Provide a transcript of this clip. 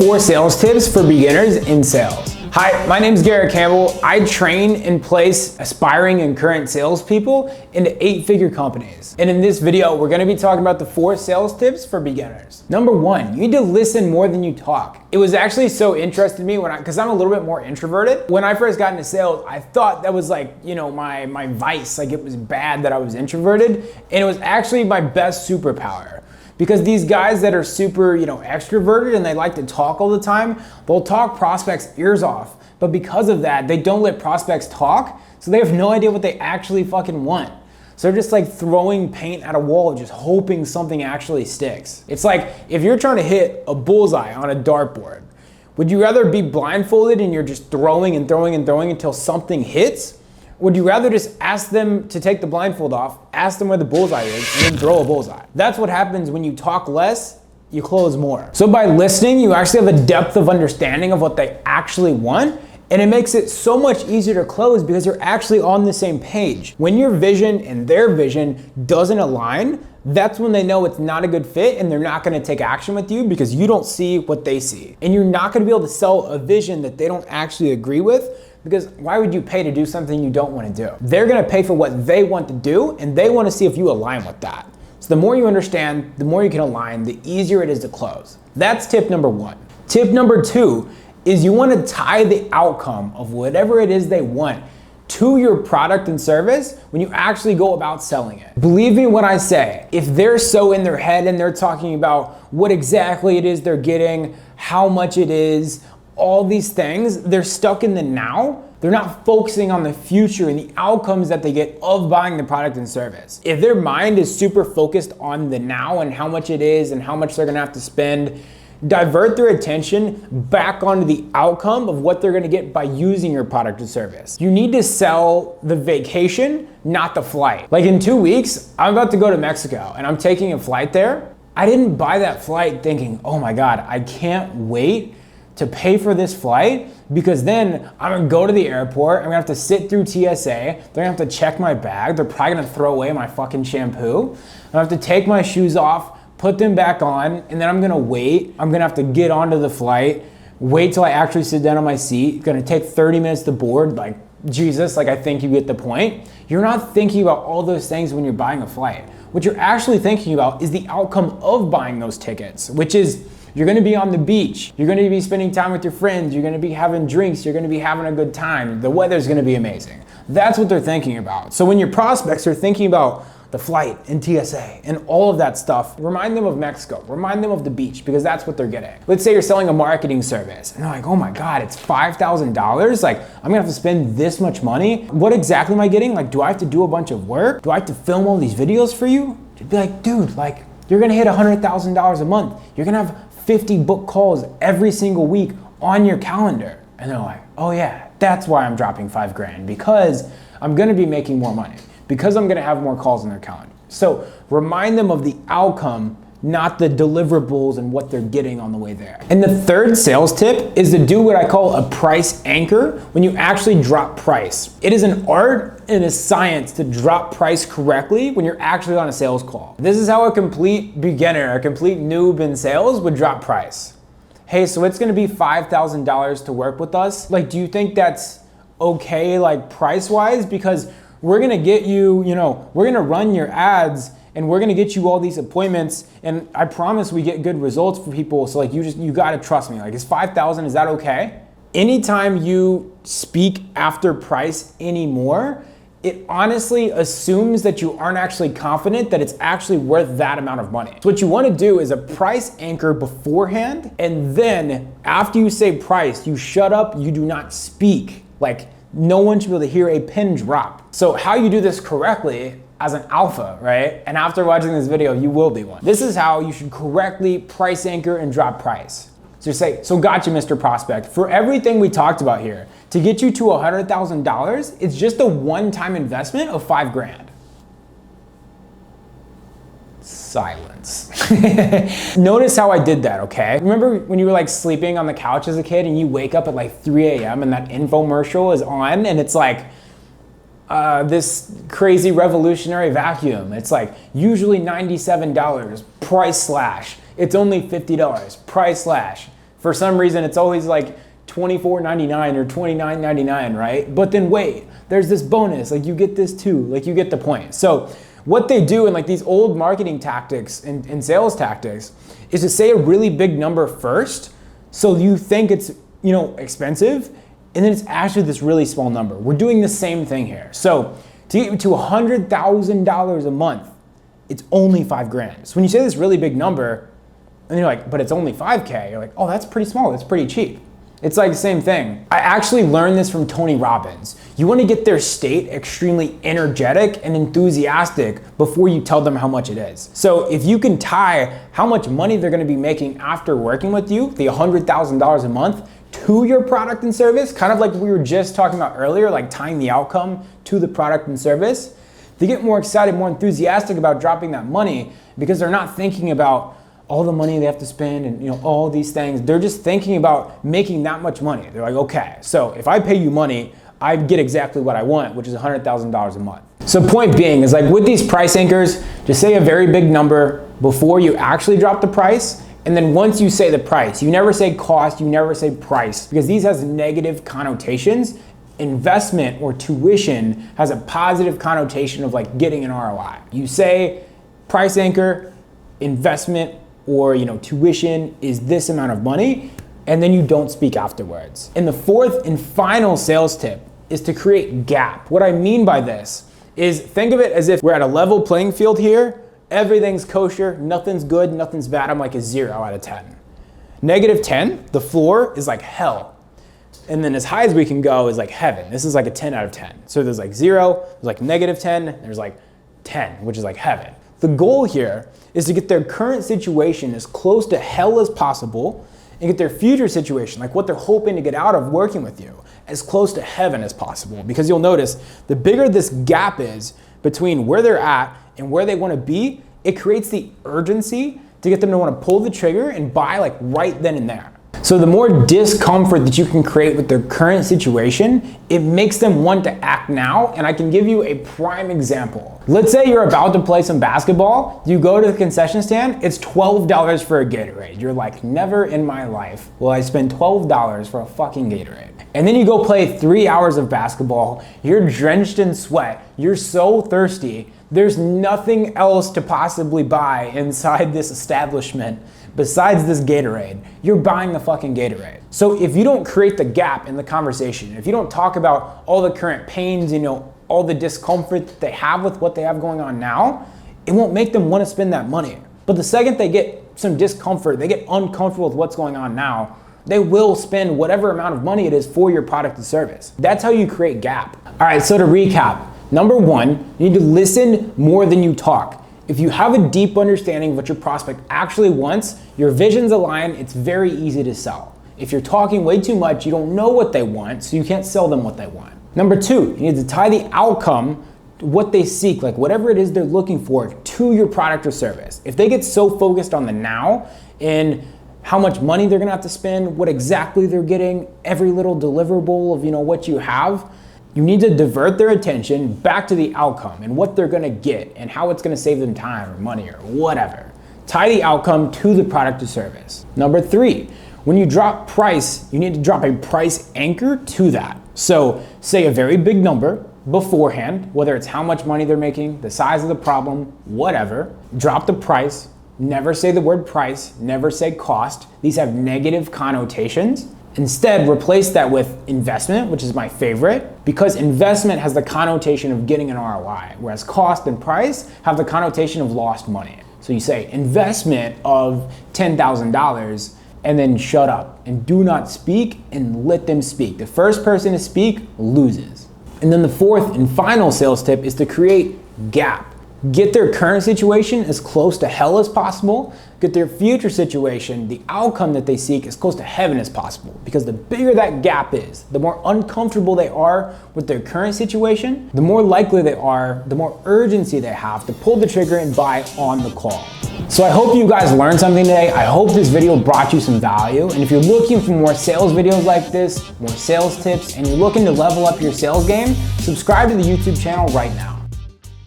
4 sales tips for beginners in sales. Hi, my name is Garrett Campbell. I train and place aspiring and current salespeople into 8-figure companies. And in this video, we're gonna be talking about the 4 sales tips for beginners. Number 1, you need to listen more than you talk. It was actually so interesting to me because I'm a little bit more introverted. When I first got into sales, I thought that was like, my vice, like it was bad that I was introverted, and it was actually my best superpower. Because these guys that are super, extroverted and they like to talk all the time, they'll talk prospects' ears off. But because of that, they don't let prospects talk, so they have no idea what they actually fucking want. So they're just like throwing paint at a wall, just hoping something actually sticks. It's like if you're trying to hit a bullseye on a dartboard, would you rather be blindfolded and you're just throwing and throwing and throwing until something hits? Would you rather just ask them to take the blindfold off, ask them where the bullseye is, and then throw a bullseye? That's what happens when you talk less, you close more. So by listening, you actually have a depth of understanding of what they actually want, and it makes it so much easier to close because you're actually on the same page. When your vision and their vision doesn't align, that's when they know it's not a good fit and they're not gonna take action with you because you don't see what they see. And you're not gonna be able to sell a vision that they don't actually agree with, because why would you pay to do something you don't want to do? They're gonna pay for what they want to do, and they wanna see if you align with that. So the more you understand, the more you can align, the easier it is to close. That's tip number 1. Tip number 2 is you wanna tie the outcome of whatever it is they want to your product and service when you actually go about selling it. Believe me when I say, if they're so in their head and they're talking about what exactly it is they're getting, how much it is, all these things, they're stuck in the now. They're not focusing on the future and the outcomes that they get of buying the product and service. If their mind is super focused on the now and how much it is and how much they're gonna have to spend, divert their attention back onto the outcome of what they're gonna get by using your product or service. You need to sell the vacation, not the flight. Like in 2 weeks, I'm about to go to Mexico and I'm taking a flight there. I didn't buy that flight thinking, oh my God, I can't wait to pay for this flight, because then I'm gonna go to the airport, I'm gonna have to sit through TSA, they're gonna have to check my bag, they're probably gonna throw away my fucking shampoo, I'm gonna have to take my shoes off, put them back on, and then I'm gonna wait, I'm gonna have to get onto the flight, wait till I actually sit down on my seat, gonna take 30 minutes to board, like Jesus, like I think you get the point. You're not thinking about all those things when you're buying a flight. What you're actually thinking about is the outcome of buying those tickets, which is you're gonna be on the beach, you're gonna be spending time with your friends, you're gonna be having drinks, you're gonna be having a good time, the weather's gonna be amazing. That's what they're thinking about. So when your prospects are thinking about the flight and TSA and all of that stuff, remind them of Mexico, remind them of the beach, because that's what they're getting. Let's say you're selling a marketing service and they're like, oh my God, it's $5,000? Like, I'm gonna have to spend this much money. What exactly am I getting? Like, do I have to do a bunch of work? Do I have to film all these videos for you? You'd be like, dude, like, you're gonna hit $100,000 a month. You're gonna have 50 book calls every single week on your calendar. And they're like, oh yeah, that's why I'm dropping $5,000, because I'm gonna be making more money, because I'm gonna have more calls on their calendar. So remind them of the outcome, not the deliverables and what they're getting on the way there. And the third sales tip is to do what I call a price anchor when you actually drop price. It is an art and a science to drop price correctly when you're actually on a sales call. This is how a complete beginner, a complete noob in sales would drop price. Hey, so it's gonna be $5,000 to work with us. Like, do you think that's okay, like price-wise? Because we're gonna get you, we're gonna run your ads and we're gonna get you all these appointments, and I promise we get good results for people. So like, you gotta trust me. Like, is 5,000, is that okay? Anytime you speak after price anymore, it honestly assumes that you aren't actually confident that it's actually worth that amount of money. So what you wanna do is a price anchor beforehand, and then after you say price, you shut up, you do not speak. Like, no one should be able to hear a pin drop. So how you do this correctly as an alpha, right? And after watching this video, you will be one. This is how you should correctly price anchor and drop price. So you say, so gotcha, Mr. Prospect. For everything we talked about here, to get you to $100,000, it's just a one-time investment of $5,000. Silence. Notice how I did that, okay? Remember when you were like sleeping on the couch as a kid and you wake up at like 3 a.m. and that infomercial is on and it's like, this crazy revolutionary vacuum. It's like usually $97, price slash. It's only $50, price slash. For some reason, it's always like $24.99 or $29.99, right? But then wait, there's this bonus, like you get this too, like you get the point. So what they do in like these old marketing tactics and sales tactics is to say a really big number first, so you think it's, you know, expensive, and then it's actually this really small number. We're doing the same thing here. So to get you to $100,000 a month, it's only $5,000. So when you say this really big number, and you're like, but it's only 5K, you're like, oh, that's pretty small, that's pretty cheap. It's like the same thing. I actually learned this from Tony Robbins. You want to get their state extremely energetic and enthusiastic before you tell them how much it is. So if you can tie how much money they're going to be making after working with you, the $100,000 a month, to your product and service, kind of like we were just talking about earlier, like tying the outcome to the product and service, they get more excited, more enthusiastic about dropping that money because they're not thinking about all the money they have to spend and, you know, all these things. They're just thinking about making that much money. They're like, okay, so if I pay you money, I get exactly what I want, which is $100,000 a month. So point being is like with these price anchors, just say a very big number before you actually drop the price. And then once you say the price, you never say cost, you never say price, because these has negative connotations. Investment or tuition has a positive connotation of like getting an ROI. You say price anchor, investment, or, you know, tuition is this amount of money, and then you don't speak afterwards. And the fourth and final sales tip is to create gap. What I mean by this is think of it as if we're at a level playing field here. Everything's kosher, nothing's good, nothing's bad. I'm like a 0 out of 10. -10, the floor is like hell. And then as high as we can go is like heaven. This is like a 10 out of 10. So there's like 0, there's like -10, there's like 10, which is like heaven. The goal here is to get their current situation as close to hell as possible and get their future situation, like what they're hoping to get out of working with you, as close to heaven as possible. Because you'll notice the bigger this gap is between where they're at and where they want to be, it creates the urgency to get them to want to pull the trigger and buy like right then and there. So the more discomfort that you can create with their current situation, it makes them want to act now. And I can give you a prime example. Let's say you're about to play some basketball. You go to the concession stand, it's $12 for a Gatorade. You're like, never in my life will I spend $12 for a fucking Gatorade. And then you go play 3 hours of basketball. You're drenched in sweat. You're so thirsty. There's nothing else to possibly buy inside this establishment besides this Gatorade. You're buying the fucking Gatorade. So if you don't create the gap in the conversation, if you don't talk about all the current pains, you know, all the discomfort that they have with what they have going on now, it won't make them want to spend that money. But the second they get some discomfort, they get uncomfortable with what's going on now, they will spend whatever amount of money it is for your product and service. That's how you create gap. All right, so to recap, number one, you need to listen more than you talk. If you have a deep understanding of what your prospect actually wants, your visions align, it's very easy to sell. If you're talking way too much, you don't know what they want, so you can't sell them what they want. Number two, you need to tie the outcome to what they seek, like whatever it is they're looking for, to your product or service. If they get so focused on the now and how much money they're gonna have to spend, what exactly they're getting, every little deliverable of, you know, what you have, you need to divert their attention back to the outcome and what they're gonna get and how it's gonna save them time or money or whatever. Tie the outcome to the product or service. Number three, when you drop price, you need to drop a price anchor to that. So say a very big number beforehand, whether it's how much money they're making, the size of the problem, whatever. Drop the price, never say the word price, never say cost. These have negative connotations. Instead, replace that with investment, which is my favorite, because investment has the connotation of getting an ROI, whereas cost and price have the connotation of lost money. So you say investment of $10,000 and then shut up and do not speak and let them speak. The first person to speak loses. And then the fourth and final sales tip is to create gap. Get their current situation as close to hell as possible. Get their future situation, the outcome that they seek, as close to heaven as possible. Because the bigger that gap is, the more uncomfortable they are with their current situation, the more likely they are, the more urgency they have to pull the trigger and buy on the call. So I hope you guys learned something today. I hope this video brought you some value. And if you're looking for more sales videos like this, more sales tips, and you're looking to level up your sales game, subscribe to the YouTube channel right now.